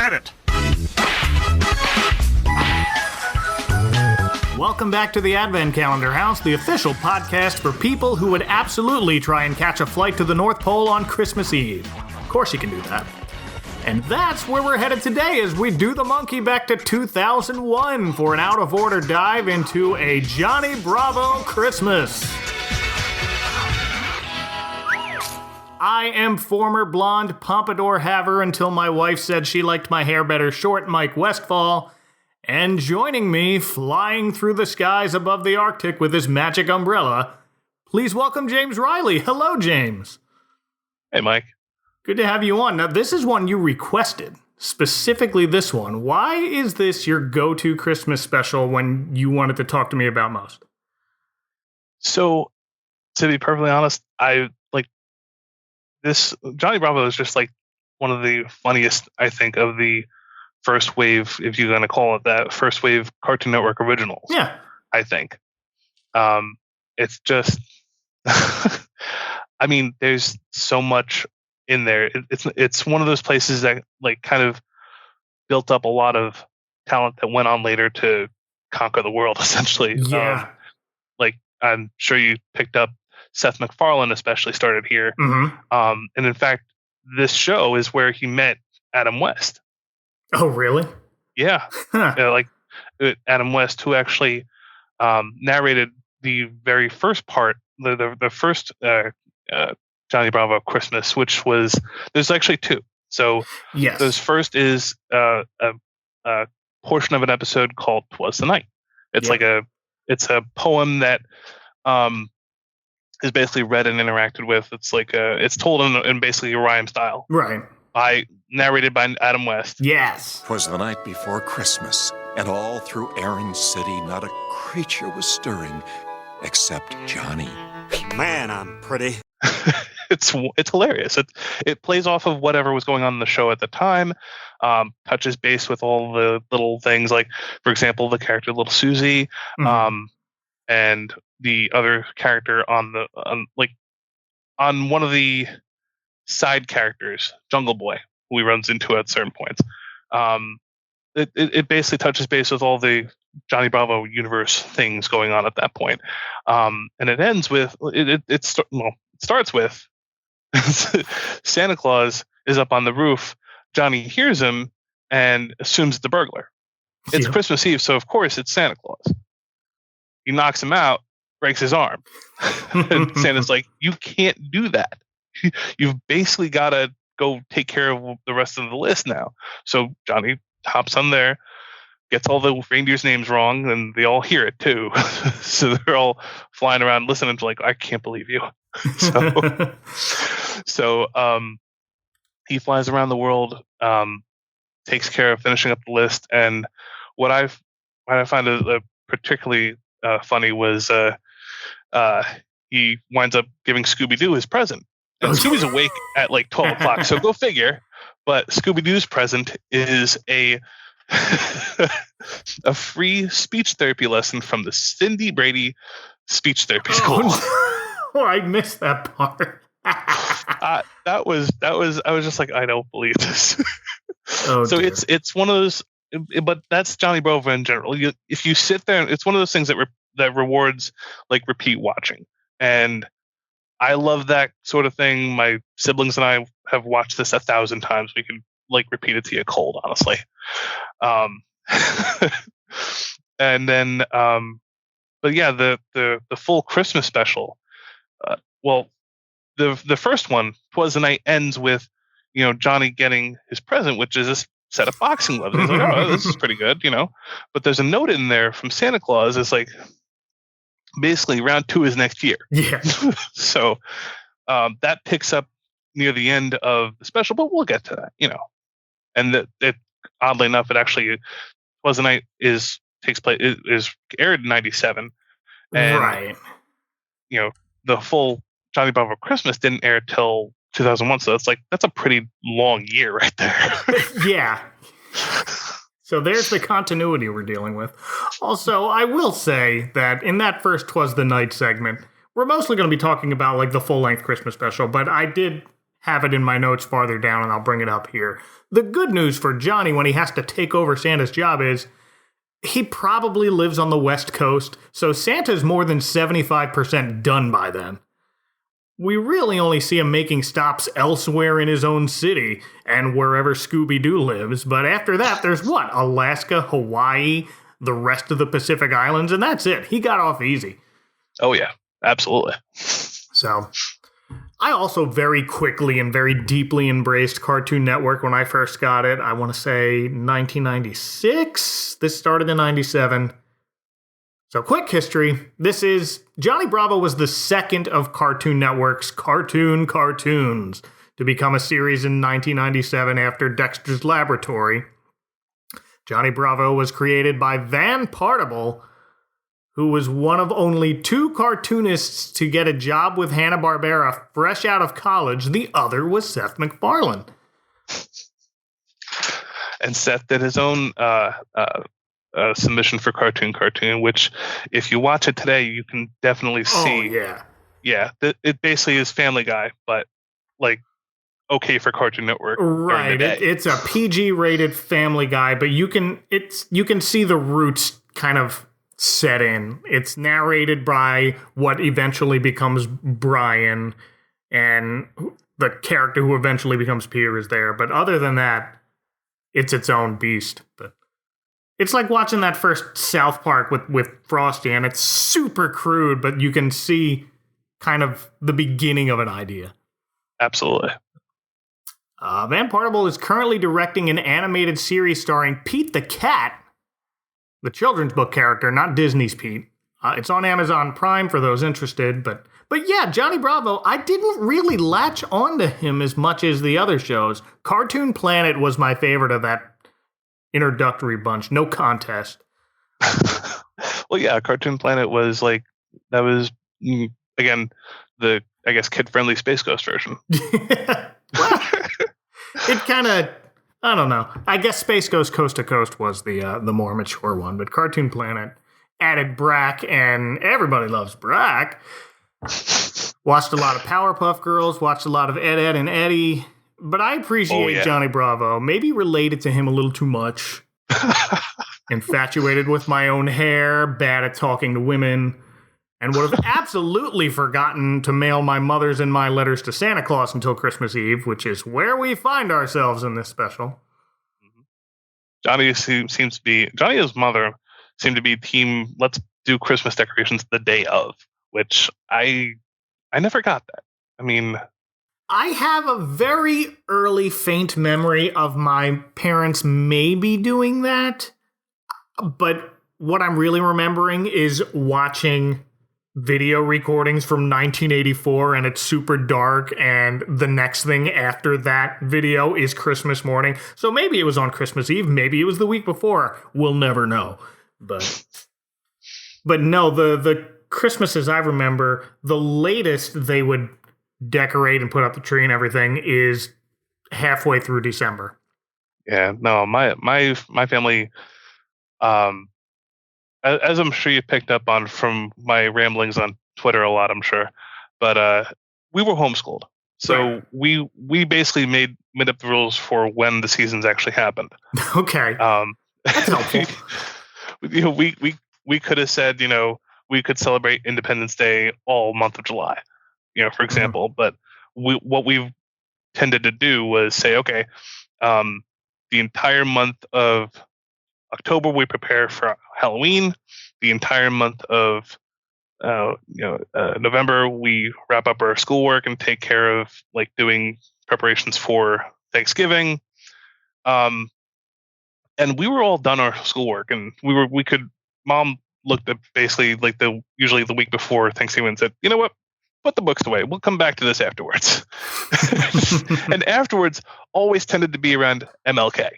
Get it! Welcome back to the Advent Calendar House, the official podcast for people who would absolutely try and catch a flight to the North Pole on Christmas Eve. Of course you can do that. And that's where we're headed today as we do the monkey back to 2001 for an out-of-order dive into a Johnny Bravo Christmas. I am former blonde pompadour haver until my wife said she liked my hair better short Mike Westfall. And joining me, flying through the skies above the Arctic with his magic umbrella, please welcome James Riley. Hello, James. Hey, Mike. Good to have you on. Now, this is one you requested, specifically this one. Why is this your go-to Christmas special when you wanted to talk to me about most? So, to be perfectly honest, I like this. Johnny Bravo is just like one of the funniest, I think, of the first wave, if you're going to call it that, first wave Cartoon Network originals. Yeah. I think. It's just, I mean, there's so much in there. It's one of those places that like kind of built up a lot of talent that went on later to conquer the world, essentially. Yeah. Like, I'm sure you picked up Seth MacFarlane especially started here. Mm-hmm. And in fact, this show is where he met Adam West. Oh, really? Yeah. Like Adam West, who actually narrated the very first part, the first Johnny Bravo Christmas, which was, there's actually two. So yes. This first is a portion of an episode called "'Twas the Night." It's like it's a poem that is basically read and interacted with. It's like it's told in basically a rhyme style. Right. Narrated by Adam West. Yes. 'Twas the night before Christmas, and all through Erin's city not a creature was stirring except Johnny. Man, I'm pretty. It's hilarious. It plays off of whatever was going on in the show at the time. Touches base with all the little things, like, for example, the character Little Susie, and the other character on one of the side characters, Jungle Boy, who he runs into at certain points. It basically touches base with all the Johnny Bravo universe things going on at that point. And it ends with it starts with Santa Claus is up on the roof. Johnny hears him and assumes it's the burglar. It's Christmas Eve, so of course it's Santa Claus. He knocks him out, breaks his arm. And Santa's like, "You can't do that. You've basically got to go take care of the rest of the list now." So Johnny hops on there, gets all the reindeers' names wrong, and they all hear it too. So they're all flying around listening to like, "I can't believe you." So he flies around the world, takes care of finishing up the list, and what I find particularly funny was he winds up giving Scooby-Doo his present. And Scooby's awake at like 12 o'clock, so go figure. But Scooby-Doo's present is a free speech therapy lesson from the Cindy Brady Speech Therapy School. Oh, I missed that part. That was. I was just like, I don't believe this. Oh, so dear. it's one of those. But that's Johnny Bravo in general. If you sit there, it's one of those things that rewards like repeat watching. And I love that sort of thing. My siblings and I have watched this 1,000 times. We can like repeat it to you cold, honestly. And then, but yeah, the full Christmas special. The first one, "'Twas the Night," ends with Johnny getting his present, which is this set of boxing gloves. He's like, "Oh, this is pretty good," But there's a note in there from Santa Claus. It's like, basically round 2 is next year. Yeah. So that picks up near the end of the special, but we'll get to that, And it oddly enough, it actually "'Twas the Night" is aired in 97. And, right. The full Johnny Bravo Christmas didn't air till 2001. So that's a pretty long year right there. Yeah. So there's the continuity we're dealing with. Also, I will say that in that first "'Twas the Night" segment, we're mostly going to be talking about like the full-length Christmas special, but I did have it in my notes farther down, and I'll bring it up here. The good news for Johnny when he has to take over Santa's job is he probably lives on the West Coast, so Santa's more than 75% done by then. We really only see him making stops elsewhere in his own city and wherever Scooby-Doo lives, but after that, there's what? Alaska, Hawaii, the rest of the Pacific Islands, and that's it. He got off easy. Oh, yeah, absolutely. So, I also very quickly and very deeply embraced Cartoon Network when I first got it. I want to say 1996. This started in 97. So, quick history. This is Johnny Bravo was the second of Cartoon Network's cartoons to become a series in 1997 after Dexter's Laboratory. Johnny Bravo was created by Van Partible, who was one of only 2 cartoonists to get a job with Hanna-Barbera fresh out of college. The other was Seth MacFarlane. And Seth did his own submission for Cartoon, which if you watch it today, you can definitely see. Oh, yeah. It basically is Family Guy, but like okay for Cartoon Network. Right. It's a PG-rated Family Guy, but you can see the roots kind of set in. It's narrated by what eventually becomes Brian, and the character who eventually becomes Peter is there. But other than that, it's its own beast. But it's like watching that first South Park with Frosty, and it's super crude, but you can see kind of the beginning of an idea. Absolutely. Van Partible is currently directing an animated series starring Pete the Cat, the children's book character, not Disney's Pete. It's on Amazon Prime for those interested, but yeah, Johnny Bravo, I didn't really latch onto him as much as the other shows. Cartoon Planet was my favorite of that introductory bunch, no contest. Well, yeah, Cartoon Planet was like, that was, again, the, I guess, kid-friendly Space Ghost version. Well, it kind of, I don't know. I guess Space Ghost Coast to Coast was the more mature one, but Cartoon Planet added Brack, and everybody loves Brack. Watched a lot of Powerpuff Girls, watched a lot of Ed, Edd and Eddy, but I appreciate Johnny Bravo. Maybe related to him a little too much. Infatuated with my own hair, bad at talking to women, and would have absolutely forgotten to mail my mother's and my letters to Santa Claus until Christmas Eve, which is where we find ourselves in this special. Johnny seems to be, Johnny and his mother seem to be team, let's do Christmas decorations the day of, which I never got that. I mean, I have a very early faint memory of my parents maybe doing that, but what I'm really remembering is watching video recordings from 1984, and it's super dark, and the next thing after that video is Christmas morning. So maybe it was on Christmas Eve, maybe it was the week before. We'll never know. But no, the Christmases I remember, the latest they would decorate and put up the tree and everything is halfway through December. Yeah, no, my family, as I'm sure you picked up on from my ramblings on Twitter a lot, I'm sure, but we were homeschooled, so right. we basically made up the rules for when the seasons actually happened. Okay, that's helpful. We could have said, we could celebrate Independence Day all month of July, for example, but what we tended to do was say, okay, the entire month of October we prepare for Halloween. The entire month of November we wrap up our schoolwork and take care of like doing preparations for Thanksgiving. And we were all done our schoolwork, and Mom looked at basically like usually the week before Thanksgiving and said, you know what? Put the books away. We'll come back to this afterwards. And afterwards always tended to be around MLK.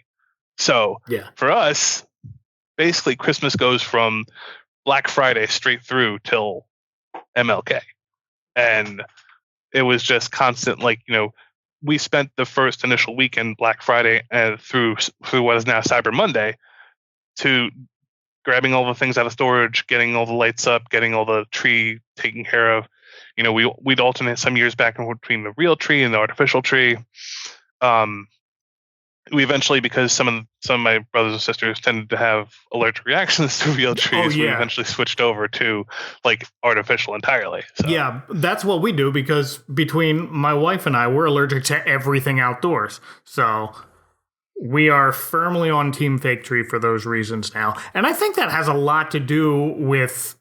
So for us, basically Christmas goes from Black Friday straight through till MLK. And it was just constant, we spent the first initial weekend, Black Friday, and through what is now Cyber Monday, to grabbing all the things out of storage, getting all the lights up, getting all the tree taken care of. We'd alternate some years back between the real tree and the artificial tree. We eventually, because some of my brothers and sisters tended to have allergic reactions to real trees, we eventually switched over to like artificial entirely. So. Yeah, that's what we do, because between my wife and I, we're allergic to everything outdoors. So we are firmly on Team Fake Tree for those reasons now. And I think that has a lot to do with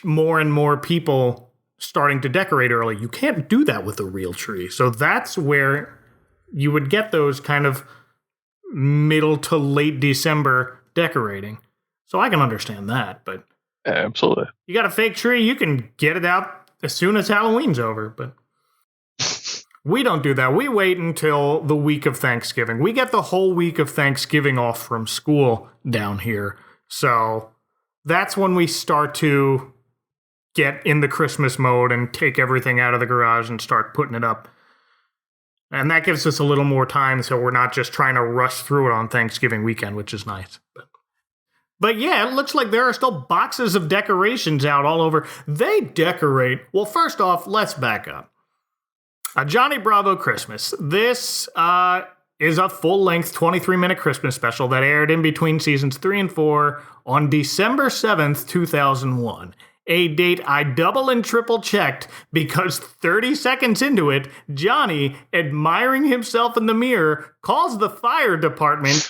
more and more people starting to decorate early. You can't do that with a real tree. So that's where you would get those kind of middle to late December decorating. So I can understand that, but yeah, absolutely. You got a fake tree, you can get it out as soon as Halloween's over, but we don't do that. We wait until the week of Thanksgiving. We get the whole week of Thanksgiving off from school down here. So that's when we start to get in the Christmas mode and take everything out of the garage and start putting it up. And that gives us a little more time, so we're not just trying to rush through it on Thanksgiving weekend, which is nice. But yeah, it looks like there are still boxes of decorations out all over. They decorate. Well, first off, let's back up. A Johnny Bravo Christmas. This is a full-length 23-minute Christmas special that aired in between seasons 3 and 4 on December 7th, 2001. A date I double and triple checked because 30 seconds into it, Johnny, admiring himself in the mirror, calls the fire department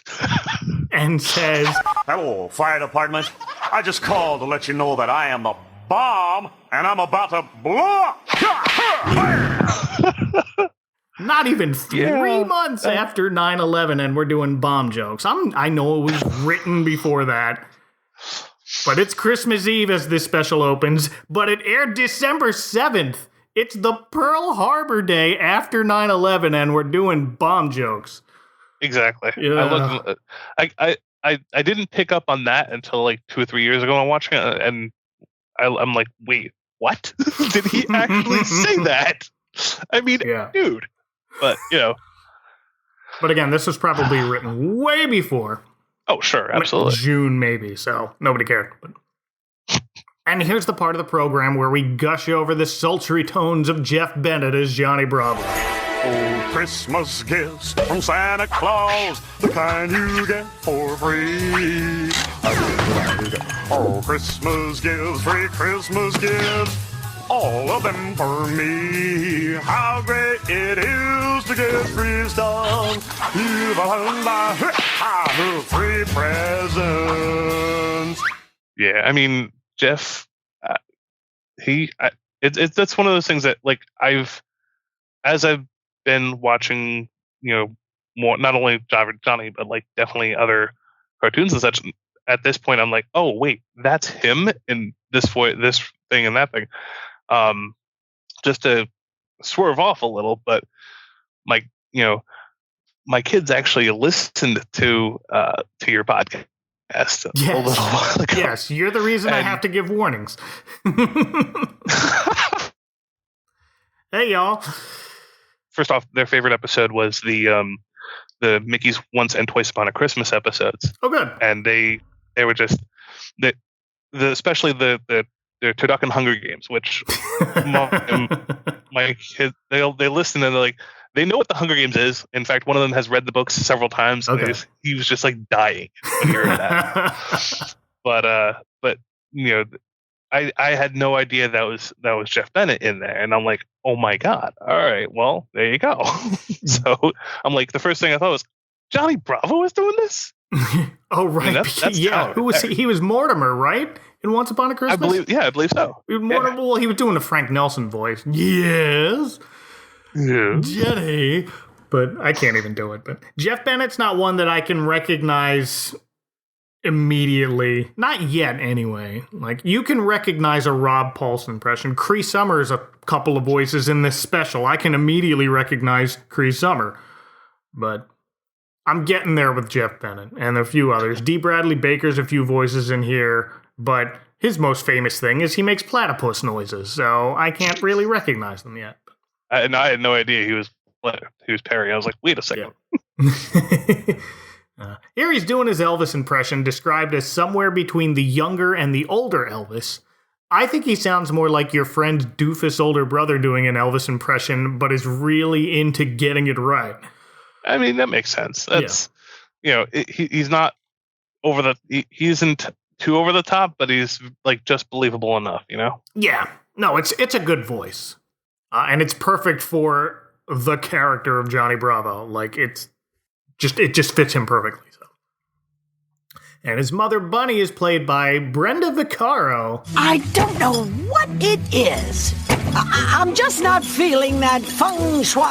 and says, "Hello, fire department. I just called to let you know that I am the bomb and I'm about to blow up." Not even 3 months after 9/11 and we're doing bomb jokes. I know it was written before that. But it's Christmas Eve as this special opens, but it aired December 7th. It's the Pearl Harbor Day after 9/11, and we're doing bomb jokes. Exactly. Yeah. I didn't pick up on that until like 2 or 3 years ago when I'm watching it, and I'm like, wait, what? Did he actually say that? I mean, dude. But, But again, this was probably written way before. Oh, sure, absolutely. June, maybe, so nobody cared. And here's the part of the program where we gush over the sultry tones of Jeff Bennett as Johnny Bravo. Oh, Christmas gifts from Santa Claus, the kind you get for free. Oh, Christmas gifts, free Christmas gifts, all of them for me. How great it is to get free stuff. Free presents. Yeah, I mean, Jeff, that's one of those things that, like, as I've been watching, more, not only Johnny, but like definitely other cartoons and such. At this point, I'm like, oh wait, that's him in this thing and that thing. Just to swerve off a little, but my kids actually listened to your podcast a little while ago. Yes, you're the reason I have to give warnings. Hey, y'all. First off, their favorite episode was the Mickey's Once and Twice Upon a Christmas episodes. Oh, good. And they were just especially the Turducken Hunger Games, which my kids they listen and they're like, they know what the Hunger Games is. In fact, one of them has read the books several times. Okay. He was just like dying when he heard that. But I had no idea that was Jeff Bennett in there, and I'm like, oh my god! All right, well there you go. So I'm like, the first thing I thought was, Johnny Bravo is doing this. Oh right, that's yeah. Who was he? He was Mortimer, right? In Once Upon a Christmas. I believe so. Mortimer. Yeah. Well, he was doing the Frank Nelson voice. Yes. Yeah. Jenny. But I can't even do it. But Jeff Bennett's not one that I can recognize immediately. Not yet, anyway. Like, you can recognize a Rob Paulson impression. Cree Summer's a couple of voices in this special. I can immediately recognize Cree Summer. But I'm getting there with Jeff Bennett and a few others. D. Bradley Baker's a few voices in here, but his most famous thing is he makes platypus noises, so I can't really recognize them yet. I had no idea he was Perry. I was like, wait a second. Yeah. Here he's doing his Elvis impression, described as somewhere between the younger and the older Elvis. I think he sounds more like your friend's doofus older brother doing an Elvis impression, but is really into getting it right. I mean, that makes sense. That's, he's not he isn't too over the top, but he's like just believable enough, Yeah. No, it's a good voice. And it's perfect for the character of Johnny Bravo. Like, it just fits him perfectly. So. And his mother, Bunny, is played by Brenda Vaccaro. I don't know what it is. I'm just not feeling that feng shui.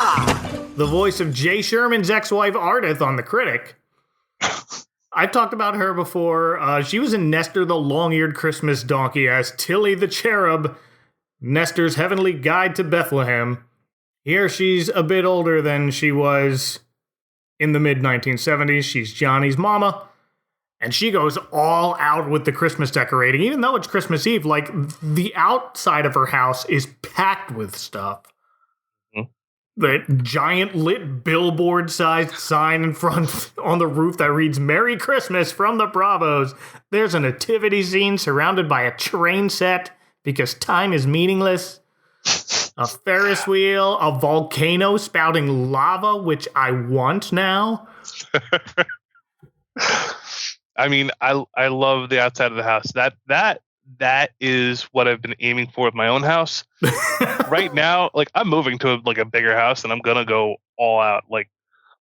The voice of Jay Sherman's ex-wife, Ardith, on The Critic. I've talked about her before. She was in Nestor the Long-Eared Christmas Donkey as Tilly the Cherub, Nestor's Heavenly Guide to Bethlehem. Here she's a bit older than she was in the mid-1970s. She's Johnny's mama. And she goes all out with the Christmas decorating, even though it's Christmas Eve. Like, the outside of her house is packed with stuff. Mm-hmm. The giant lit billboard-sized sign in front on the roof that reads, "Merry Christmas from the Bravos." There's a nativity scene surrounded by a train set because time is meaningless. A Ferris wheel, a volcano spouting lava, which I want now. I mean, I love the outside of the house. That is what I've been aiming for with my own house. Right now, like, I'm moving to a bigger house, and I'm gonna go all out. Like,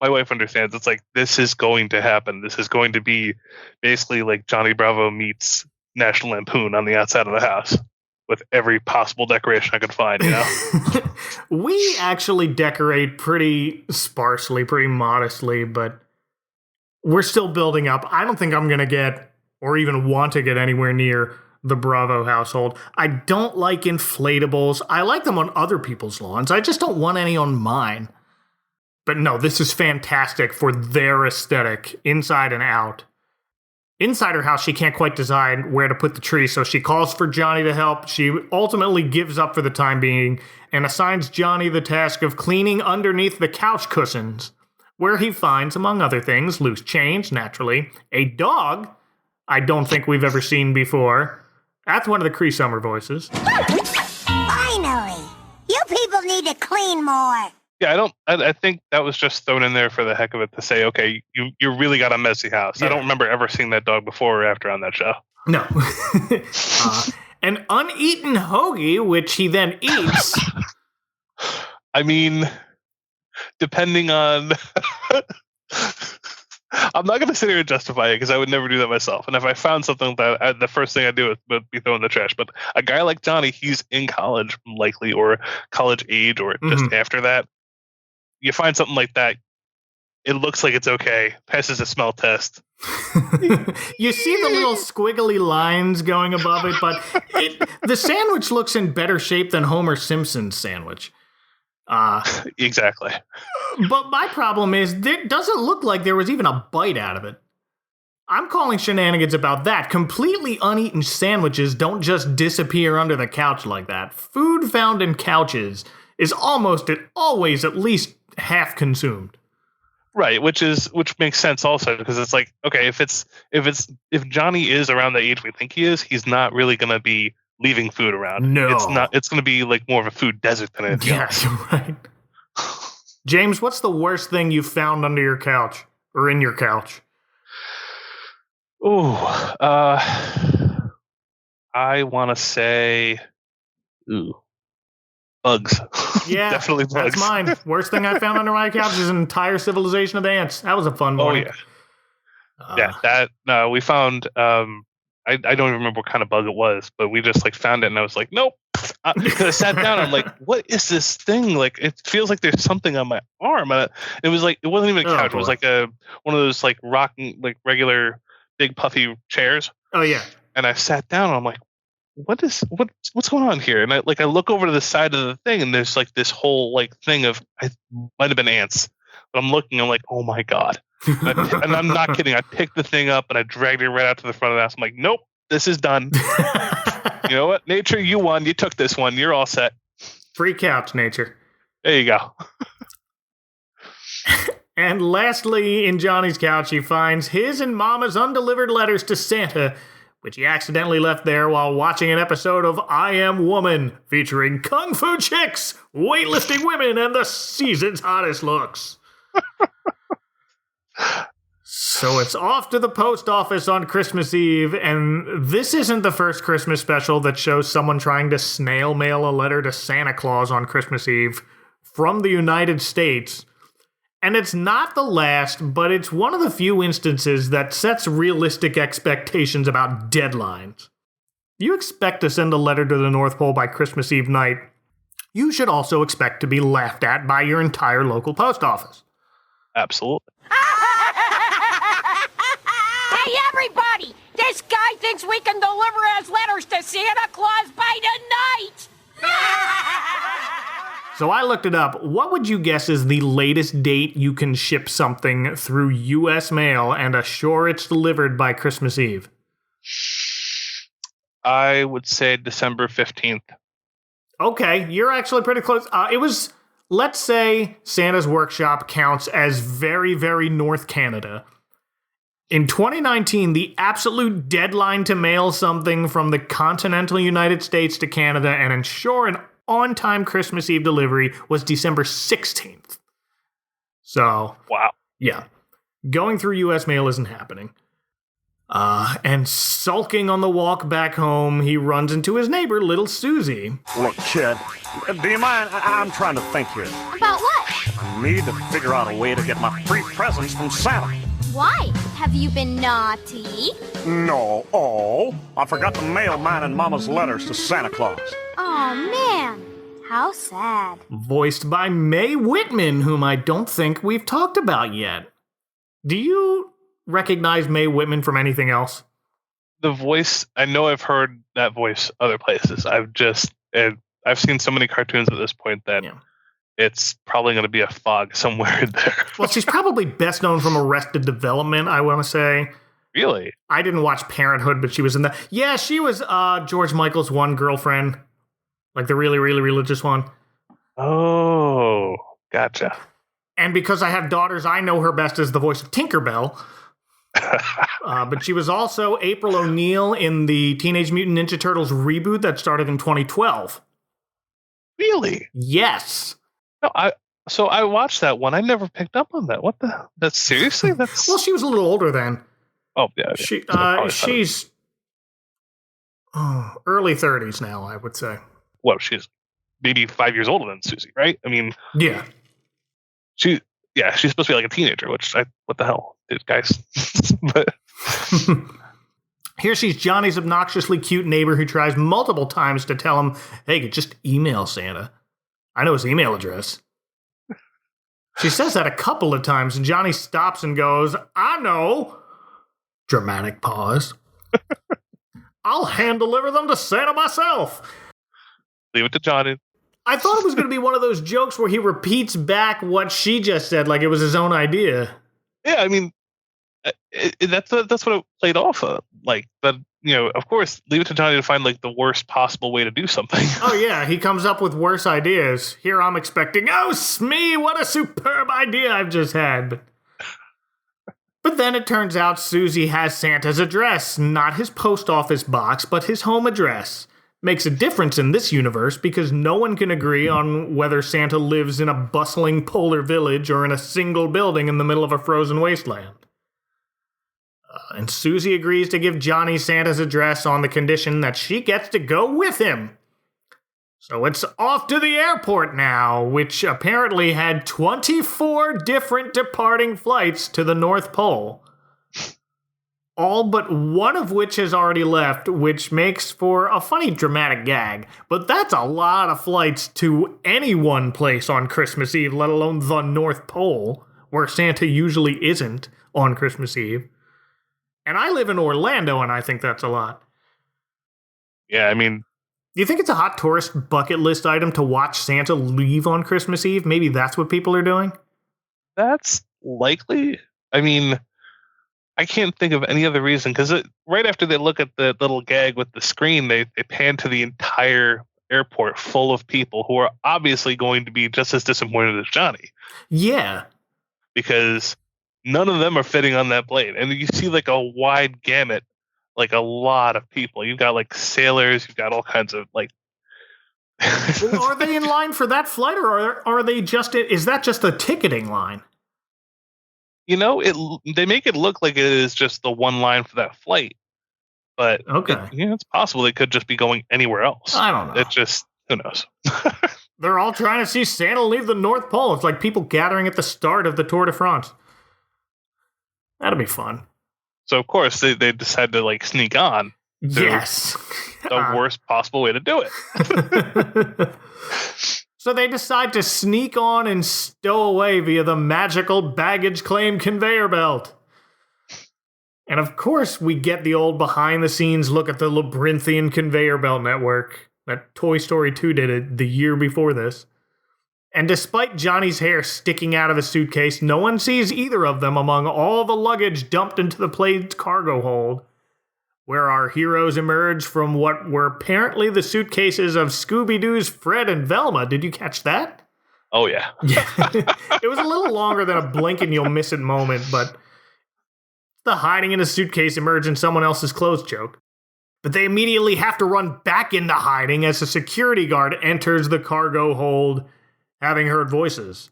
my wife understands. It's like, this is going to happen. This is going to be basically like Johnny Bravo meets National Lampoon on the outside of the house, with every possible decoration I could find. We actually decorate pretty sparsely, pretty modestly, but we're still building up. I don't think I'm going to get, or even want to get, anywhere near the Bravo household. I don't like inflatables. I like them on other people's lawns. I just don't want any on mine. But no, this is fantastic for their aesthetic, inside and out. Inside her house, she can't quite decide where to put the tree, so she calls for Johnny to help. She ultimately gives up for the time being and assigns Johnny the task of cleaning underneath the couch cushions, where he finds, among other things, loose change, naturally, a dog I don't think we've ever seen before. That's one of the Cree Summer voices. Finally! You people need to clean more. Yeah, I think that was just thrown in there for the heck of it to say, okay, you really got a messy house. Yeah. I don't remember ever seeing that dog before or after on that show. No. An uneaten hoagie, which he then eats. I mean, depending on... I'm not going to sit here and justify it because I would never do that myself. And if I found something that the first thing I'd do would be throw in the trash. But a guy like Johnny, he's in college, likely, or college age, or just after that. You find something like that, it looks like it's okay, passes a smell test. You see the little squiggly lines going above it, but the sandwich looks in better shape than Homer Simpson's sandwich. Exactly. But my problem is, it doesn't look like there was even a bite out of it. I'm calling shenanigans about that. Completely uneaten sandwiches don't just disappear under the couch like that. Food found in couches is almost always at least half consumed. Right, which makes sense also, because it's like, okay, if Johnny is around the age we think he is, he's not really going to be leaving food around. No, it's going to be like more of a food desert than anything else. Yeah, right. James, what's the worst thing you found under your couch or in your couch? Oh, I want to say, bugs. Yeah, definitely bugs. That's mine. Worst thing I found under my couch is an entire civilization of ants. That was a fun morning. Oh yeah. We found. I don't even remember what kind of bug it was, but we just like found it, and I was like, nope. Because I sat down, I'm like, what is this thing? Like, it feels like there's something on my arm. And it was like, it wasn't even a couch. It was like one of those like rocking, like regular big puffy chairs. Oh yeah. And I sat down, and I'm like, what's going on here? And I look over to the side of the thing, and there's like this whole like thing of, I might have been ants, but I'm looking, I'm like, oh my God. And I'm not kidding. I picked the thing up and I dragged it right out to the front of the house. I'm like, nope, this is done. You know what? Nature, you won. You took this one. You're all set. Free couch, nature. There you go. And lastly, in Johnny's couch, he finds his and Mama's undelivered letters to Santa, which he accidentally left there while watching an episode of I Am Woman, featuring Kung Fu chicks, weightlifting women, and the season's hottest looks. So it's off to the post office on Christmas Eve, and this isn't the first Christmas special that shows someone trying to snail mail a letter to Santa Claus on Christmas Eve from the United States. And it's not the last, but it's one of the few instances that sets realistic expectations about deadlines. You expect to send a letter to the North Pole by Christmas Eve night. You should also expect to be laughed at by your entire local post office. Absolutely. Hey, everybody! This guy thinks we can deliver his letters to Santa Claus by tonight! So I looked it up. What would you guess is the latest date you can ship something through U.S. mail and assure it's delivered by Christmas Eve? I would say December 15th. Okay, you're actually pretty close. It was, let's say, Santa's Workshop counts as very, very North Canada. In 2019, the absolute deadline to mail something from the continental United States to Canada and ensure an on-time Christmas Eve delivery was December 16th. So, wow. Yeah. Going through U.S. mail isn't happening. And sulking on the walk back home, he runs into his neighbor, little Susie. Look, kid, do you mind? I'm trying to think here. About what? I need to figure out a way to get my free presents from Santa. Why? Have you been naughty? No. Oh, I forgot to mail mine and Mama's letters to Santa Claus. Aw, man. How sad. Voiced by Mae Whitman, whom I don't think we've talked about yet. Do you recognize Mae Whitman from anything else? The voice, I know I've heard that voice other places. I've seen so many cartoons at this point that it's probably going to be a fog somewhere in there. Well, she's probably best known from Arrested Development, I want to say. Really? I didn't watch Parenthood, but she was in that. Yeah, she was George Michael's one girlfriend. Like the really, really religious one. Oh, gotcha. And because I have daughters, I know her best as the voice of Tinkerbell. But she was also April O'Neil in the Teenage Mutant Ninja Turtles reboot that started in 2012. Really? Yes. No, I watched that one. I never picked up on that. What the? That's seriously? That's well, she was a little older then. Oh yeah. She's early 30s now, I would say. Well, she's maybe 5 years older than Susie, right? I mean, yeah. She's supposed to be like a teenager, which what the hell, dude, guys? But here she's Johnny's obnoxiously cute neighbor who tries multiple times to tell him, hey, just email Santa. I know his email address. She says that a couple of times, and Johnny stops and goes, I know. Dramatic pause. I'll hand deliver them to Santa myself. Leave it to Johnny. I thought it was going to be one of those jokes where he repeats back what she just said, like it was his own idea. Yeah, I mean, that's what it played off of. Like, but of course, leave it to Johnny to find like the worst possible way to do something. Oh yeah, he comes up with worse ideas. Here I'm expecting, oh Smee, what a superb idea I've just had. But then it turns out Susie has Santa's address, not his post office box, but his home address. Makes a difference in this universe because no one can agree on whether Santa lives in a bustling polar village or in a single building in the middle of a frozen wasteland. And Susie agrees to give Johnny Santa's address on the condition that she gets to go with him. So it's off to the airport now, which apparently had 24 different departing flights to the North Pole. All but one of which has already left, which makes for a funny dramatic gag. But that's a lot of flights to any one place on Christmas Eve, let alone the North Pole, where Santa usually isn't on Christmas Eve. And I live in Orlando, and I think that's a lot. Yeah, I mean, do you think it's a hot tourist bucket list item to watch Santa leave on Christmas Eve? Maybe that's what people are doing? That's likely. I mean, I can't think of any other reason, because right after they look at the little gag with the screen, they pan to the entire airport full of people who are obviously going to be just as disappointed as Johnny. Yeah. because none of them are fitting on that plane. And you see like a wide gamut, like a lot of people. You've got like sailors, you've got all kinds of like. Well, are they in line for that flight, or are they just? Is that just a ticketing line? You know, they make it look like it is just the one line for that flight, but okay, it's possible they could just be going anywhere else. I don't know. It just, who knows? They're all trying to see Santa leave the North Pole. It's like people gathering at the start of the Tour de France. That'll be fun. So of course they decide to like sneak on. Yes. The worst possible way to do it. So they decide to sneak on and stow away via the magical baggage claim conveyor belt. And of course, we get the old behind-the-scenes look at the labyrinthian conveyor belt network that Toy Story 2 did it the year before this. And despite Johnny's hair sticking out of his suitcase, no one sees either of them among all the luggage dumped into the plane's cargo hold, where our heroes emerge from what were apparently the suitcases of Scooby-Doo's Fred and Velma. Did you catch that? Oh, yeah. It was a little longer than a blink and you'll miss it moment, but the hiding in a suitcase emerge in someone else's clothes joke. But they immediately have to run back into hiding as a security guard enters the cargo hold, having heard voices.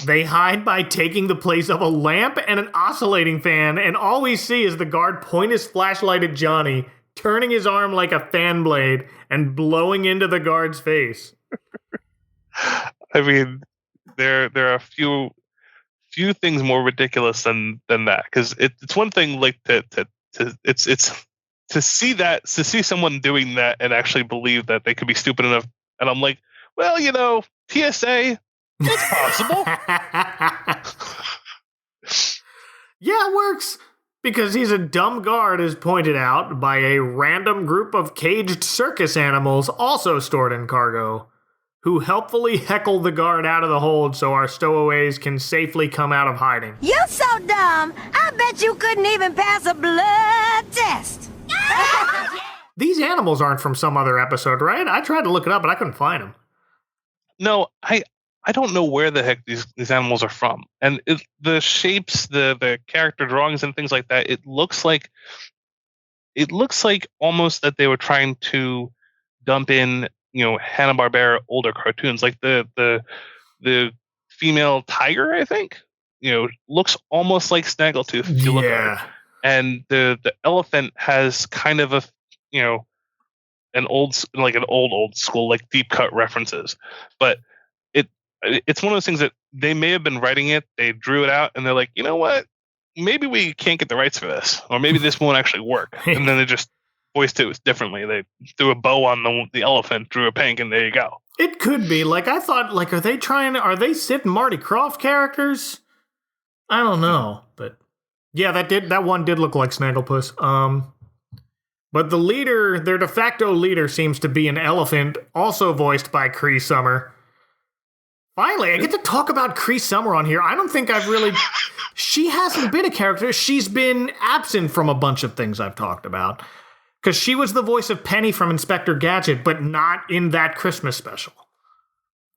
They hide by taking the place of a lamp and an oscillating fan, and all we see is the guard point his flashlight at Johnny, turning his arm like a fan blade and blowing into the guard's face. I mean, there are a few things more ridiculous than that, because it's one thing like to see someone doing that and actually believe that they could be stupid enough, and I'm like, well, TSA. It's possible. Yeah, it works. Because he's a dumb guard, as pointed out by a random group of caged circus animals also stored in cargo, who helpfully heckle the guard out of the hold so our stowaways can safely come out of hiding. You so dumb, I bet you couldn't even pass a blood test. These animals aren't from some other episode, right? I tried to look it up, but I couldn't find them. No, I don't know where the heck these animals are from, and the shapes, the character drawings, and things like that. It looks like almost that they were trying to dump in, Hanna-Barbera older cartoons, like the female tiger. I think looks almost like Snaggletooth if you look at it, and the elephant has kind of a an old school like deep cut references, but it's one of those things that they may have been writing it, they drew it out, and they're like, you know what? Maybe we can't get the rights for this, or maybe this won't actually work. And then they just voiced it differently. They threw a bow on the elephant, drew a pink, and there you go. It could be. Like, I thought, like, are they Sid and Marty Krofft characters? I don't know. But yeah, that one did look like Snagglepuss. But the leader, their de facto leader, seems to be an elephant, also voiced by Cree Summer. Finally, I get to talk about Cree Summer on here. I don't think I've really... She hasn't been a character. She's been absent from a bunch of things I've talked about. Because she was the voice of Penny from Inspector Gadget, but not in that Christmas special.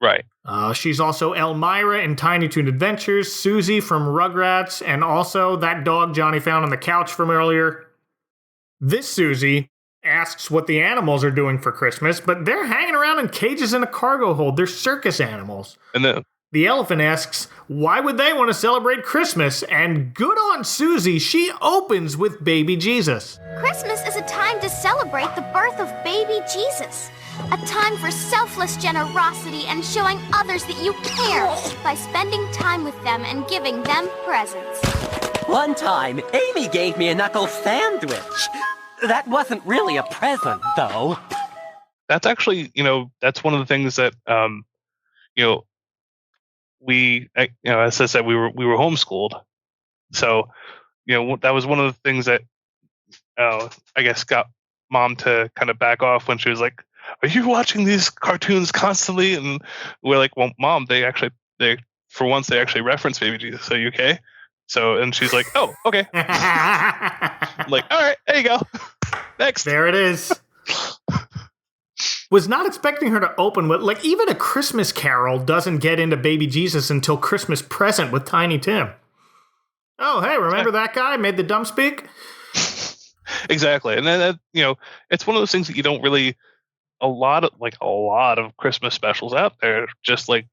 Right. She's also Elmira in Tiny Toon Adventures, Susie from Rugrats, and also that dog Johnny found on the couch from earlier. This Susie asks what the animals are doing for Christmas, but they're hanging around in cages in a cargo hold. They're circus animals. And then the elephant asks, why would they want to celebrate Christmas? And good on Susie, she opens with baby Jesus. Christmas is a time to celebrate the birth of baby Jesus. A time for selfless generosity and showing others that you care by spending time with them and giving them presents. One time, Amy gave me a knuckle sandwich. That wasn't really a present, though. That's actually, that's one of the things that, we, as I said, we were homeschooled. So, that was one of the things that, I guess got Mom to kind of back off when she was like, are you watching these cartoons constantly? And we're like, well, Mom, they for once actually reference baby Jesus. Are you okay? So, and she's like, oh, okay. I'm like, all right, there you go. Next. There it is. Was not expecting her to open with, like, even A Christmas Carol doesn't get into baby Jesus until Christmas Present with Tiny Tim. Oh, hey, remember that guy made the dumb speak? Exactly. And then, it's one of those things that you don't really, a lot of Christmas specials out there, just like,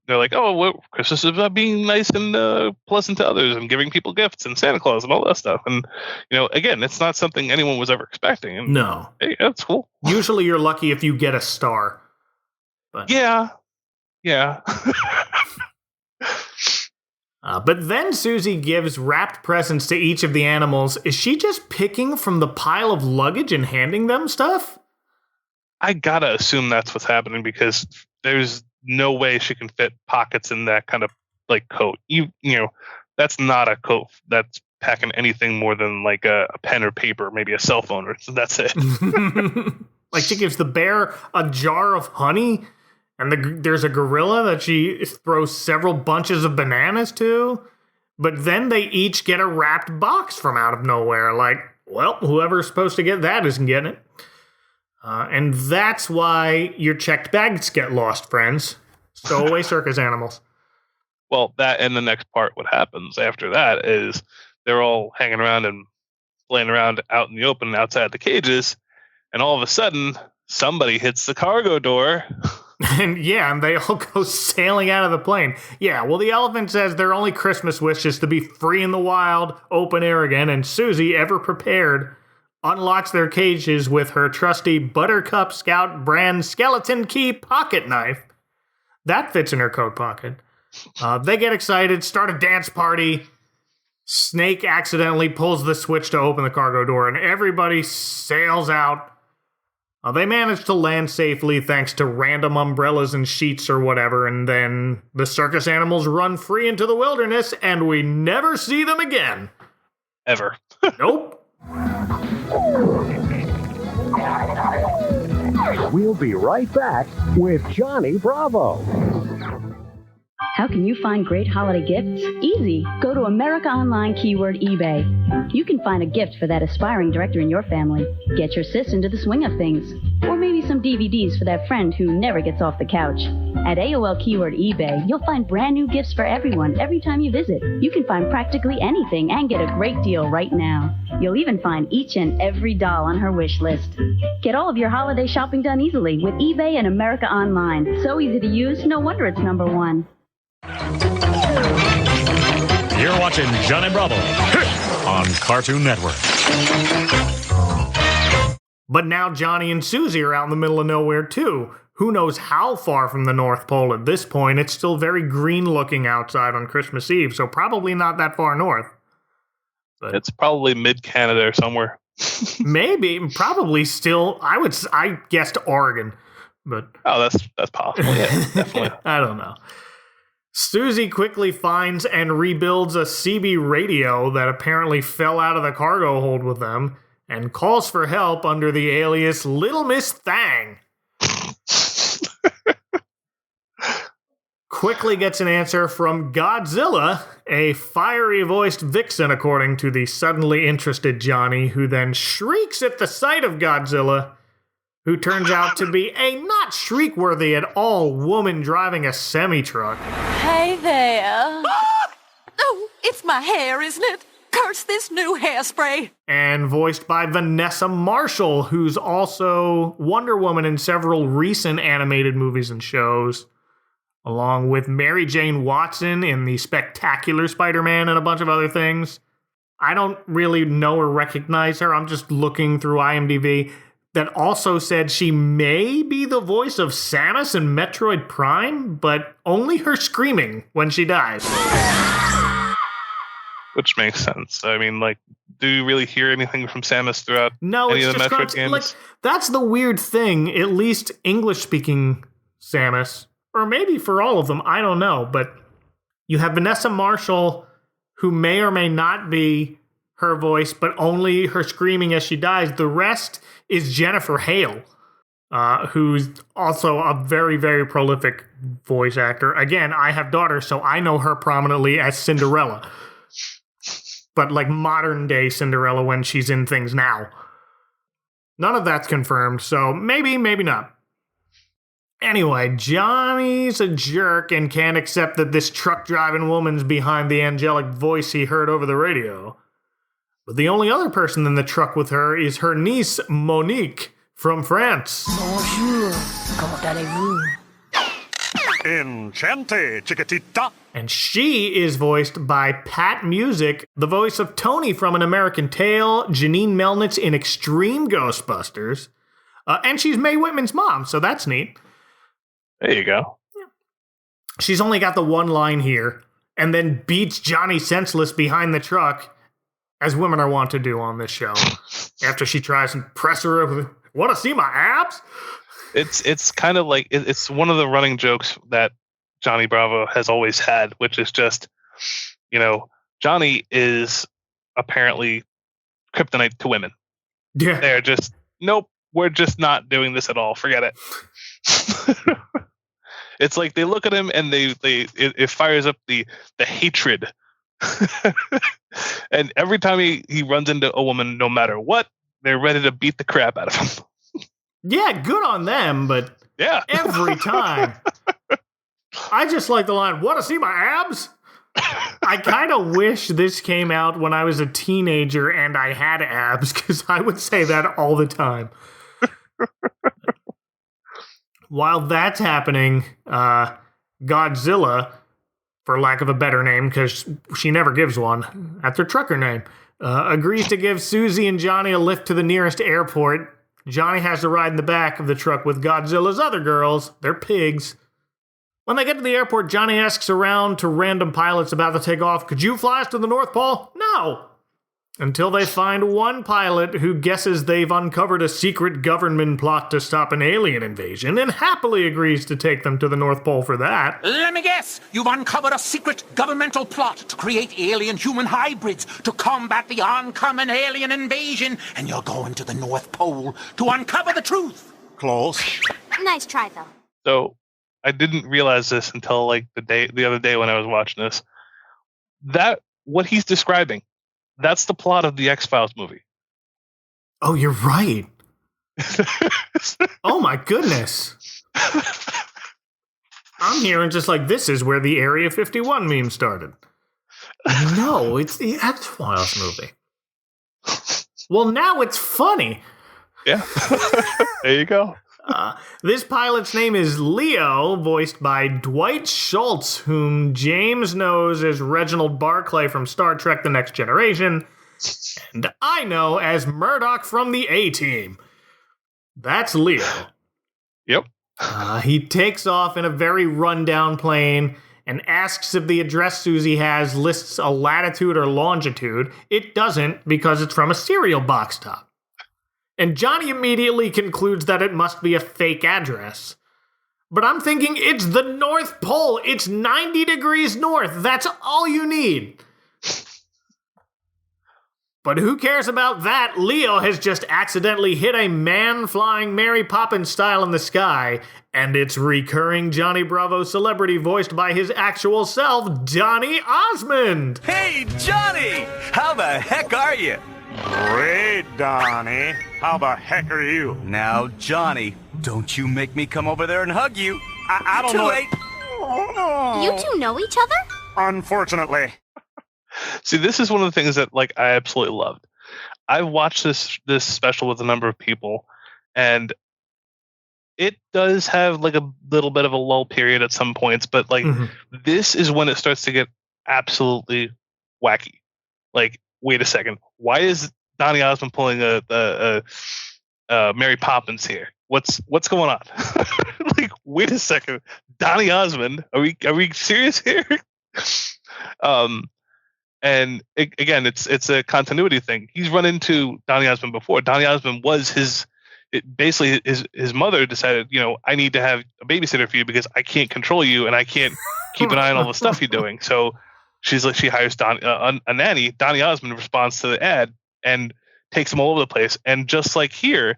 they're like, oh, well, Christmas is about being nice and pleasant to others and giving people gifts and Santa Claus and all that stuff. And, again, it's not something anyone was ever expecting. And, no. Hey, that's cool. Usually you're lucky if you get a star. But. Yeah. But then Susie gives wrapped presents to each of the animals. Is she just picking from the pile of luggage and handing them stuff? I gotta assume that's what's happening because there's no way she can fit pockets in that kind of like coat. That's not a coat that's packing anything more than like a pen or paper, maybe a cell phone, or that's it. Like she gives the bear a jar of honey, and there's a gorilla that she throws several bunches of bananas to. But then they each get a wrapped box from out of nowhere. Like, well, whoever's supposed to get that isn't getting it. And that's why your checked bags get lost, friends. Stowaway circus animals. Well, that and the next part, what happens after that is they're all hanging around and playing around out in the open outside the cages, and all of a sudden, somebody hits the cargo door. And they all go sailing out of the plane. Yeah, well, the elephant says their only Christmas wish is to be free in the wild, open air again, and Susie, ever prepared, unlocks their cages with her trusty Buttercup Scout brand skeleton key pocket knife. That fits in her coat pocket. They get excited, start a dance party. Snake accidentally pulls the switch to open the cargo door, and everybody sails out. They manage to land safely thanks to random umbrellas and sheets or whatever, and then the circus animals run free into the wilderness, and we never see them again. Ever. Nope. We'll be right back with Johnny Bravo. How can you find great holiday gifts? Easy. Go to America Online keyword eBay. You can find a gift for that aspiring director in your family. Get your sis into the swing of things. Or maybe some DVDs for that friend who never gets off the couch. At AOL keyword eBay, you'll find brand new gifts for everyone every time you visit. You can find practically anything and get a great deal right now. You'll even find each and every doll on her wish list. Get all of your holiday shopping done easily with eBay and America Online. So easy to use, no wonder it's #1. You're watching Johnny Bravo on Cartoon Network. But now Johnny and Susie are out in the middle of nowhere too. Who knows how far from the North Pole at this point? It's still very green looking outside on Christmas Eve, so probably not that far north. But it's probably mid-Canada or somewhere. Maybe, probably still. I guessed Oregon, but that's possible. Yeah, definitely. I don't know. Susie quickly finds and rebuilds a CB radio that apparently fell out of the cargo hold with them and calls for help under the alias Little Miss Thang. Quickly gets an answer from Godzilla, a fiery-voiced vixen according to the suddenly interested Johnny, who then shrieks at the sight of Godzilla, who turns out to be a not shriek-worthy at all woman driving a semi-truck. Hey there. Oh, it's my hair, isn't it? Curse this new hairspray. And voiced by Vanessa Marshall, who's also Wonder Woman in several recent animated movies and shows, along with Mary Jane Watson in the Spectacular Spider-Man and a bunch of other things. I don't really know or recognize her. I'm just looking through IMDb. That also said she may be the voice of Samus in Metroid Prime, but only her screaming when she dies. Which makes sense. I mean, like, do you really hear anything from Samus throughout any of the Metroid games? Like, that's the weird thing, at least English-speaking Samus, or maybe for all of them, I don't know, but you have Vanessa Marshall, who may or may not be her voice, but only her screaming as she dies. The rest is Jennifer Hale, who's also a very, very prolific voice actor. Again, I have daughters, so I know her prominently as Cinderella. But like modern day Cinderella when she's in things now. None of that's confirmed, so maybe, maybe not. Anyway, Johnny's a jerk and can't accept that this truck-driving woman's behind the angelic voice he heard over the radio. But the only other person in the truck with her is her niece, Monique, from France. Bonjour, comment allez-vous? Enchante, chiquitita. And she is voiced by Pat Music, the voice of Tony from An American Tail, Janine Melnitz in Extreme Ghostbusters, and she's Mae Whitman's mom, so that's neat. There you go. She's only got the one line here, and then beats Johnny senseless behind the truck, as women are wont to do on this show. After she tries to press her with, want to see my abs? It's kind of like, it's one of the running jokes that Johnny Bravo has always had, which is just, Johnny is apparently kryptonite to women. Yeah. They're just, nope, we're just not doing this at all. Forget it. It's like they look at him and it fires up the hatred. And every time he runs into a woman, no matter what, they're ready to beat the crap out of him. Yeah, good on them, but yeah, every time. I just like the line, want to see my abs? I kind of wish this came out when I was a teenager and I had abs, because I would say that all the time. While that's happening, Godzilla, for lack of a better name, because she never gives one, that's her trucker name, agrees to give Susie and Johnny a lift to the nearest airport. Johnny has to ride in the back of the truck with Godzilla's other girls. They're pigs. When they get to the airport, Johnny asks around to random pilots about to take off, could you fly us to the North Pole? No! Until they find one pilot who guesses they've uncovered a secret government plot to stop an alien invasion and happily agrees to take them to the North Pole for that. Let me guess, you've uncovered a secret governmental plot to create alien-human hybrids to combat the oncoming alien invasion, and you're going to the North Pole to uncover the truth. Close. Nice try, though. So, I didn't realize this until the other day when I was watching this. That, what he's describing, that's the plot of the X-Files movie. Oh, you're right. Oh my goodness. I'm hearing just like, this is where the Area 51 meme started. No, it's the X-Files movie. Well, now it's funny. Yeah. There you go. This pilot's name is Leo, voiced by Dwight Schultz, whom James knows as Reginald Barclay from Star Trek The Next Generation, and I know as Murdoch from the A-Team. That's Leo. Yep. He takes off in a very rundown plane and asks if the address Susie has lists a latitude or longitude. It doesn't, because it's from a cereal box top. And Johnny immediately concludes that it must be a fake address. But I'm thinking it's the North Pole. It's 90 degrees north. That's all you need. But who cares about that? Leo has just accidentally hit a man flying Mary Poppins style in the sky, and it's recurring Johnny Bravo celebrity voiced by his actual self, Donny Osmond. Hey, Johnny! How the heck are you? Great, Donnie. How the heck are you? Now, Johnny, don't you make me come over there and hug you. I don't know. Too late. You two know each other? Unfortunately. See, this is one of the things that I absolutely loved. I've watched this special with a number of people, and it does have a little bit of a lull period at some points, but this is when it starts to get absolutely wacky. Wait a second. Why is Donny Osmond pulling a Mary Poppins here? What's going on? Wait a second. Donny Osmond? Are we serious here? And again, it's a continuity thing. He's run into Donny Osmond before. Donny Osmond was his mother decided, I need to have a babysitter for you because I can't control you and I can't keep an eye on all the stuff you're doing. So she hires a nanny. Donny Osmond responds to the ad and takes him all over the place. And just like here,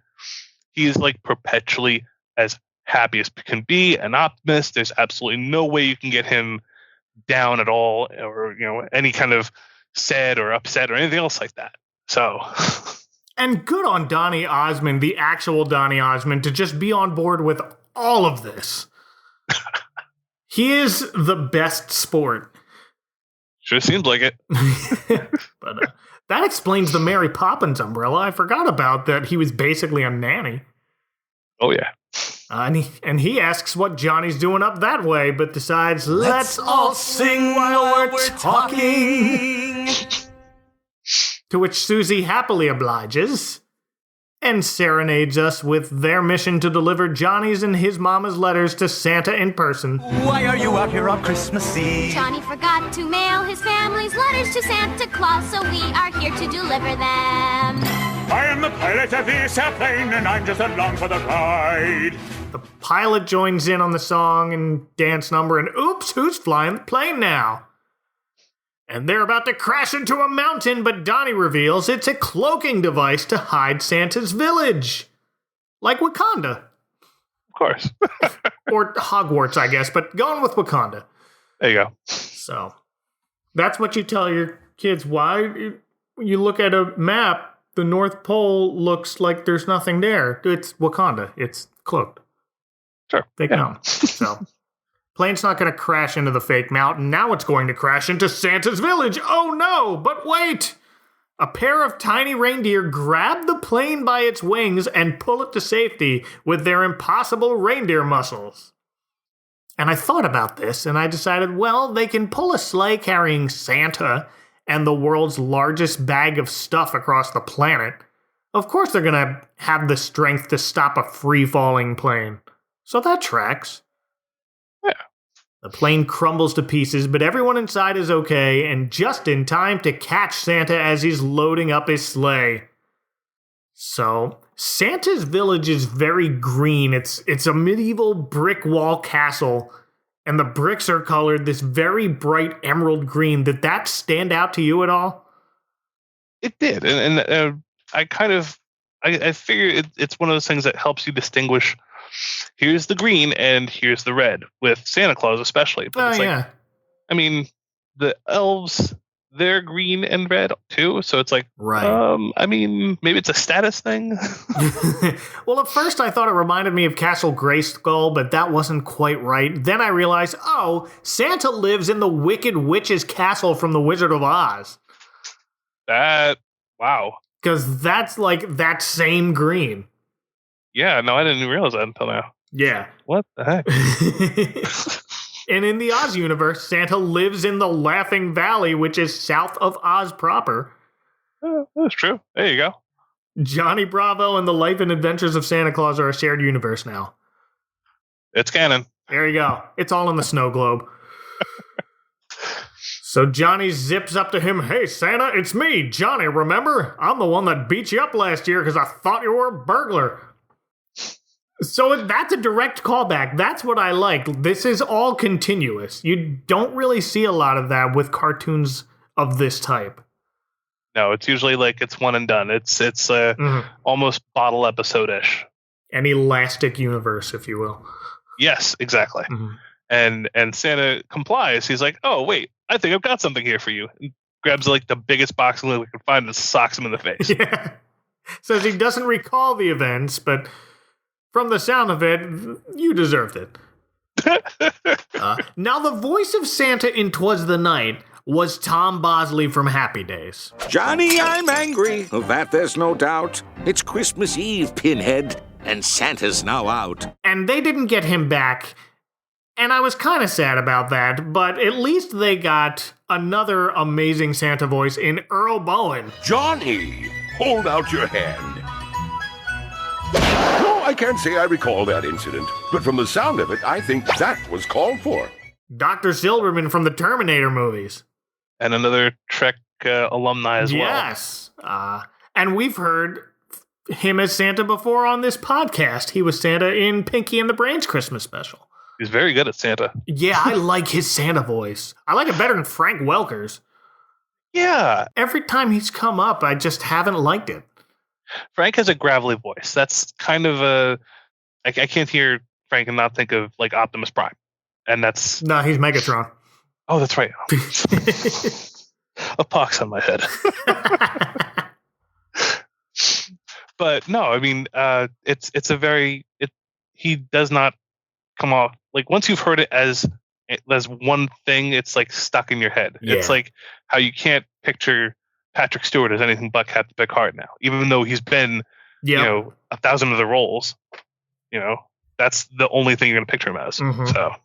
he's perpetually as happy as can be, an optimist. There's absolutely no way you can get him down at all, or any kind of sad or upset or anything else like that. So, and good on Donny Osmond, the actual Donny Osmond, to just be on board with all of this. He is the best sport. Sure seems like it. But that explains the Mary Poppins umbrella. I forgot about that. He was basically a nanny. Oh, yeah. And he asks what Johnny's doing up that way, but decides, let's all sing while we're talking. To which Susie happily obliges and serenades us with their mission to deliver Johnny's and his mama's letters to Santa in person. Why are you out here on Christmas Eve? Johnny forgot to mail his family's letters to Santa Claus, so we are here to deliver them. I am the pilot of this airplane, and I'm just along for the ride. The pilot joins in on the song and dance number, and oops, who's flying the plane now? And they're about to crash into a mountain, but Donnie reveals it's a cloaking device to hide Santa's village. Like Wakanda. Of course. Or Hogwarts, I guess, but going with Wakanda. There you go. So, that's what you tell your kids. Why? You look at a map, the North Pole looks like there's nothing there. It's Wakanda. It's cloaked. Sure. Fake mountain. So, plane's not going to crash into the fake mountain. Now it's going to crash into Santa's village. Oh no, but wait! A pair of tiny reindeer grab the plane by its wings and pull it to safety with their impossible reindeer muscles. And I thought about this, and I decided, well, they can pull a sleigh carrying Santa and the world's largest bag of stuff across the planet. Of course they're going to have the strength to stop a free-falling plane. So that tracks. Yeah. The plane crumbles to pieces, but everyone inside is okay, and just in time to catch Santa as he's loading up his sleigh. So, Santa's village is very green. It's a medieval brick wall castle, and the bricks are colored this very bright emerald green. Did that stand out to you at all? It did, and I figure it's one of those things that helps you distinguish. Here's the green and here's the red, with Santa Claus especially. But it's yeah. I mean, the elves, they're green and red too, so it's like, right. I mean, maybe it's a status thing. Well, at first I thought it reminded me of Castle Grayskull, but that wasn't quite right. Then I realized, Santa lives in the Wicked Witch's castle from The Wizard of Oz. Wow. Because that's like that same green. Yeah, no, I didn't realize that until now. Yeah. What the heck? And in the Oz universe, Santa lives in the Laughing Valley, which is south of Oz proper. That's true. There you go. Johnny Bravo and the Life and Adventures of Santa Claus are a shared universe now. It's canon. There you go. It's all in the snow globe. So Johnny zips up to him. Hey, Santa, it's me, Johnny, remember? I'm the one that beat you up last year because I thought you were a burglar. So that's a direct callback. That's what I like. This is all continuous. You don't really see a lot of that with cartoons of this type. No, it's usually like it's one and done. It's almost bottle episode-ish. An elastic universe, if you will. Yes, exactly. Mm-hmm. And Santa complies. He's like, oh, wait, I think I've got something here for you. He grabs like the biggest box we can find and socks him in the face. Yeah. Says he doesn't recall the events, but from the sound of it, you deserved it. Now, the voice of Santa in 'Twas the Night was Tom Bosley from Happy Days. Johnny, I'm angry. Of that there's no doubt. It's Christmas Eve, Pinhead, and Santa's now out. And they didn't get him back, and I was kind of sad about that, but at least they got another amazing Santa voice in Earl Bowen. Johnny, hold out your hand. No, I can't say I recall that incident, but from the sound of it, I think that was called for. Dr. Silverman from the Terminator movies. And another Trek alumni as well. Yes. And we've heard him as Santa before on this podcast. He was Santa in Pinky and the Brain's Christmas special. He's very good at Santa. Yeah, I like his Santa voice. I like it better than Frank Welker's. Yeah. Every time he's come up, I just haven't liked it. Frank has a gravelly voice. That's kind of I can't hear Frank and not think of like Optimus Prime. And that's... No, he's Megatron. Oh, that's right. A pox on my head. But no, I mean, it's a very... he does not come off like once you've heard it as one thing, it's like stuck in your head. Yeah. It's like how you can't picture Patrick Stewart as anything but Captain Picard now, even though he's been, 1,000 other roles. That's the only thing you're going to picture him as. Mhm. So,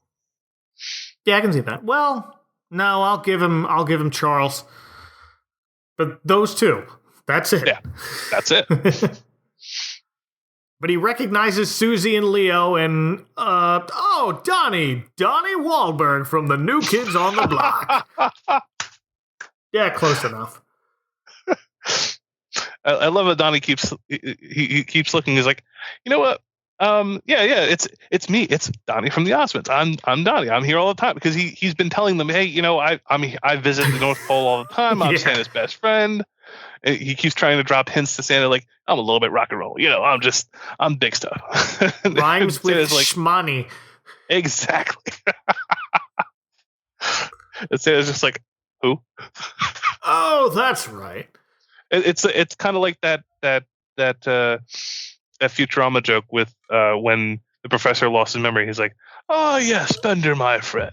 yeah, I can see that. Well, no, I'll give him Charles. But those two, that's it. Yeah, that's it. But he recognizes Susie and Leo and, Donnie Wahlberg from the New Kids on the Block. Yeah, close enough. I love that Donnie keeps looking. He's like, you know what? It's me. It's Donnie from the Osmonds. I'm Donnie. I'm here all the time because he's been telling them, hey, I visit the North Pole all the time. I'm Santa's best friend. And he keeps trying to drop hints to Santa like, I'm a little bit rock and roll. I'm big stuff. Rhymes with Santa's like, schmoney. Exactly. And Santa's just like, who? Oh, that's right. It's kind of like that Futurama joke with when the professor lost his memory. He's like, "Oh yes, Bender, my friend."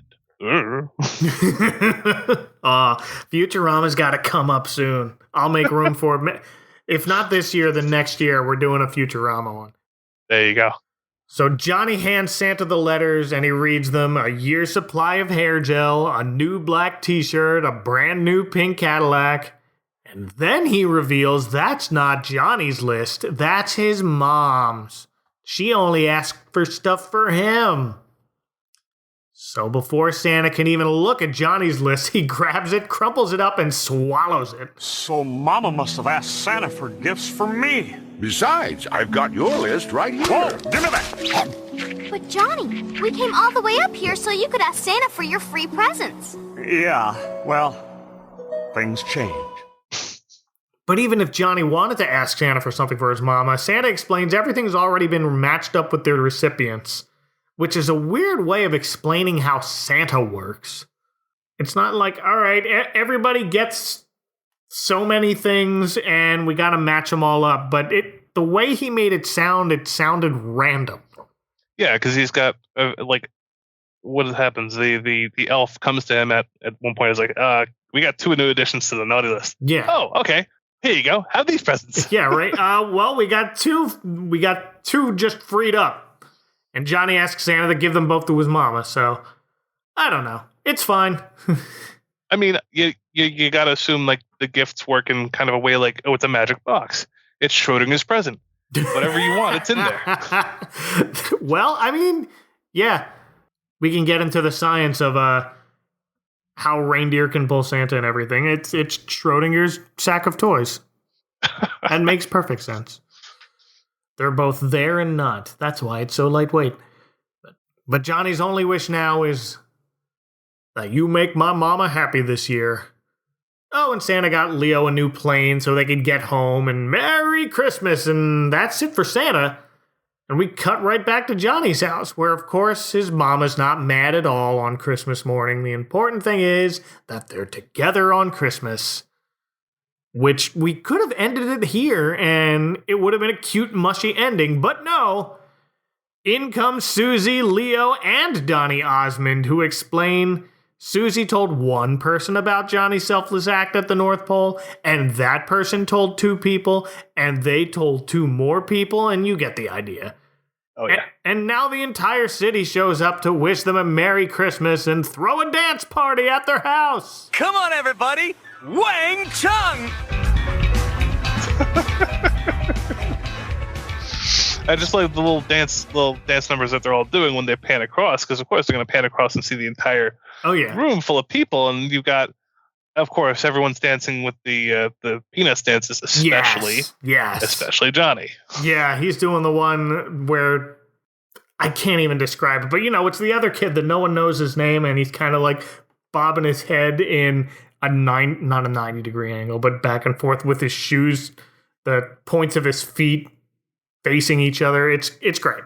Futurama's got to come up soon. I'll make room for it. If not this year, then next year we're doing a Futurama one. There you go. So Johnny hands Santa the letters and he reads them: a year's supply of hair gel, a new black t-shirt, a brand new pink Cadillac. And then he reveals that's not Johnny's list, that's his mom's. She only asked for stuff for him. So before Santa can even look at Johnny's list, he grabs it, crumples it up, and swallows it. So Mama must have asked Santa for gifts for me. Besides, I've got your list right here. Whoa, give me that. But Johnny, we came all the way up here so you could ask Santa for your free presents. Yeah, well, things change. But even if Johnny wanted to ask Santa for something for his mama, Santa explains everything's already been matched up with their recipients, which is a weird way of explaining how Santa works. It's not like, all right, everybody gets so many things and we got to match them all up. But the way he made it sounded random. Yeah, because he's got, what happens? The elf comes to him at one point. Is like, we got 2 new additions to the naughty list. Yeah. Oh, okay. Here you go. Have these presents. Yeah, right. Well, we got two just freed up. And Johnny asks Santa to give them both to his mama, so I don't know. It's fine. I mean, you gotta assume like the gifts work in kind of a way like, oh, it's a magic box. It's Schrodinger's present. Whatever you want, it's in there. Well, I mean, yeah. We can get into the science of how reindeer can pull Santa and everything. It's Schrodinger's sack of toys. That makes perfect sense. They're both there and not. That's why it's so lightweight. But Johnny's only wish now is that you make my mama happy this year. Oh, and Santa got Leo a new plane so they could get home, and Merry Christmas, and that's it for Santa. And we cut right back to Johnny's house, where, of course, his mama's not mad at all on Christmas morning. The important thing is that they're together on Christmas. Which we could have ended it here, and it would have been a cute, mushy ending, but no. In comes Susie, Leo, and Donny Osmond, who explain Susie told one person about Johnny's selfless act at the North Pole, and that person told 2 people, and they told 2 more people, and you get the idea. Oh, yeah. And now the entire city shows up to wish them a Merry Christmas and throw a dance party at their house. Come on, everybody! Wang Chung! I just like the little dance numbers that they're all doing when they pan across, because of course they're going to pan across and see the entire room full of people, and you've got, of course, everyone's dancing with the Peanuts dances, especially Johnny. Yeah, he's doing the one where I can't even describe it, but it's the other kid that no one knows his name, and he's kind of like bobbing his head in not a 90-degree angle, but back and forth with his shoes, the points of his feet facing each other. It's great.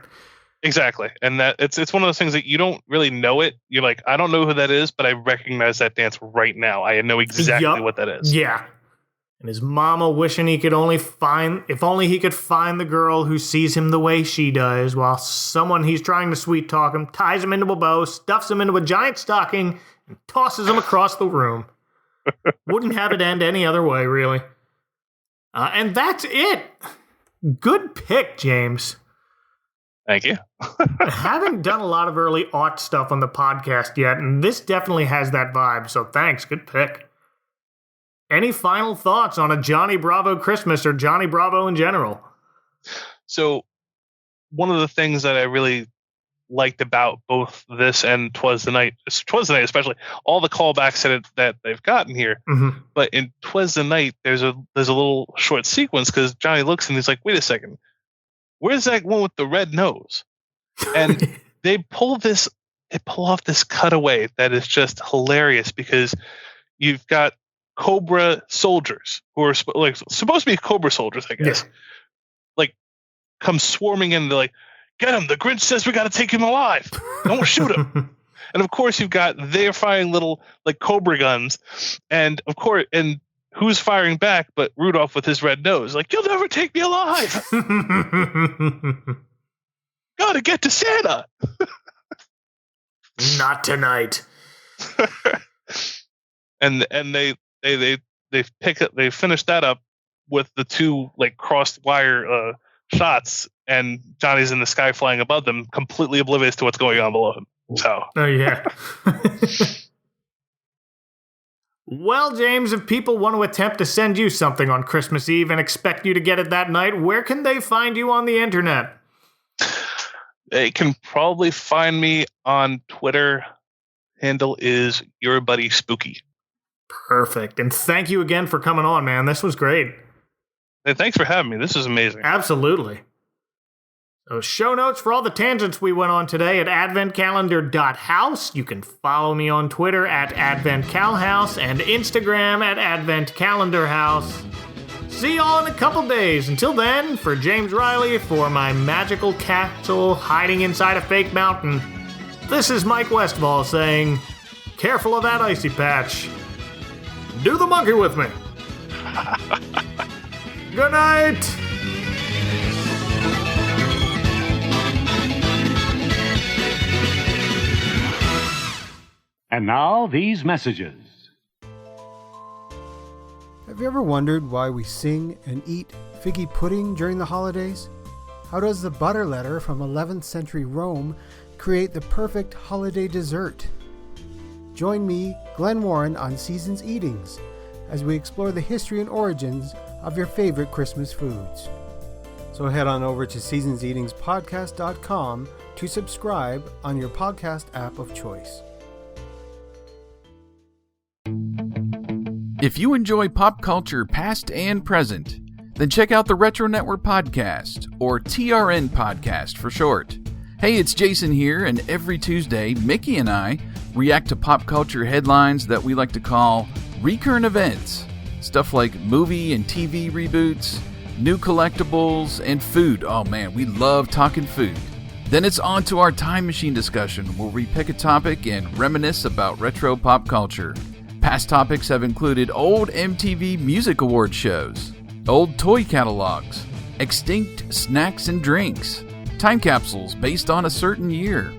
Exactly. And that it's one of those things that you don't really know it. You're like, I don't know who that is, but I recognize that dance right now. I know exactly what that is. Yeah. And his mama wishing he could if only he could find the girl who sees him the way she does, while someone he's trying to sweet talk him ties him into a bow, stuffs him into a giant stocking, and tosses him across the room. Wouldn't have it end any other way, really. And that's it. Good pick, James. Thank you. I haven't done a lot of early art stuff on the podcast yet, and this definitely has that vibe, so thanks. Good pick. Any final thoughts on a Johnny Bravo Christmas or Johnny Bravo in general? So, one of the things that I really liked about both this and 'Twas the Night especially, all the callbacks that they've gotten here. Mm-hmm. But in 'Twas the Night, there's a little short sequence because Johnny looks and he's like, "Wait a second, where's that one with the red nose?" And they pull off this cutaway that is just hilarious because you've got Cobra soldiers who are supposed to be Cobra soldiers, I guess. Yeah. Like, come swarming in. They're like, "Get him! The Grinch says we got to take him alive. Don't shoot him." And of course, they're firing little Cobra guns, and of course, and who's firing back but Rudolph with his red nose? Like, "You'll never take me alive. Gotta get to Santa." Not tonight. And they finish that up with the two crossed wire shots, and Johnny's in the sky flying above them, completely oblivious to what's going on below him. So. Oh yeah. Well, James, if people want to attempt to send you something on Christmas Eve and expect you to get it that night, where can they find you on the internet? They can probably find me on Twitter. Handle is Your Buddy Spooky. Perfect. And thank you again for coming on, man. This was great. Hey, thanks for having me. This is amazing. Absolutely. So show notes for all the tangents we went on today at adventcalendar.house. You can follow me on Twitter at adventcalhouse and Instagram at adventcalendarhouse. See y'all in a couple days. Until then, for James Riley, for my magical castle hiding inside a fake mountain, this is Mike Westfall saying, careful of that icy patch. Do the monkey with me. Good night. And now, these messages. Have you ever wondered why we sing and eat figgy pudding during the holidays? How does the butter letter from 11th century Rome create the perfect holiday dessert? Join me, Glenn Warren, on Seasons Eatings as we explore the history and origins of your favorite Christmas foods. So head on over to seasonseatingspodcast.com to subscribe on your podcast app of choice. If you enjoy pop culture past and present, then check out the Retro Network Podcast, or TRN Podcast for short. Hey, it's Jason here, and every Tuesday, Mickey and I react to pop culture headlines that we like to call recurrent events. Stuff like movie and TV reboots, new collectibles, and food. Oh man, we love talking food. Then it's on to our time machine discussion, where we pick a topic and reminisce about retro pop culture. Past topics have included old MTV Music Award shows, old toy catalogs, extinct snacks and drinks, time capsules based on a certain year,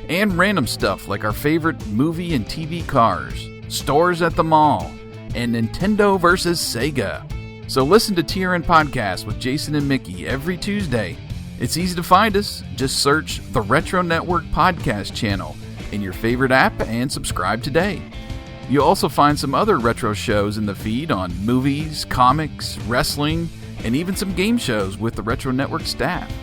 and random stuff like our favorite movie and TV cars, stores at the mall, and Nintendo versus Sega. So listen to TRN Podcast with Jason and Mickey every Tuesday. It's easy to find us. Just search the Retro Network Podcast channel in your favorite app and subscribe today. You'll also find some other retro shows in the feed on movies, comics, wrestling, and even some game shows with the Retro Network staff.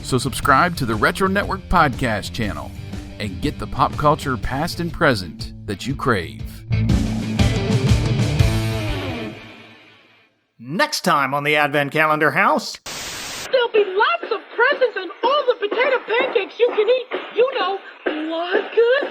So subscribe to the Retro Network Podcast channel and get the pop culture past and present that you crave. Next time on the Advent Calendar House. There'll be lots of presents and all the potato pancakes you can eat. You know, what good?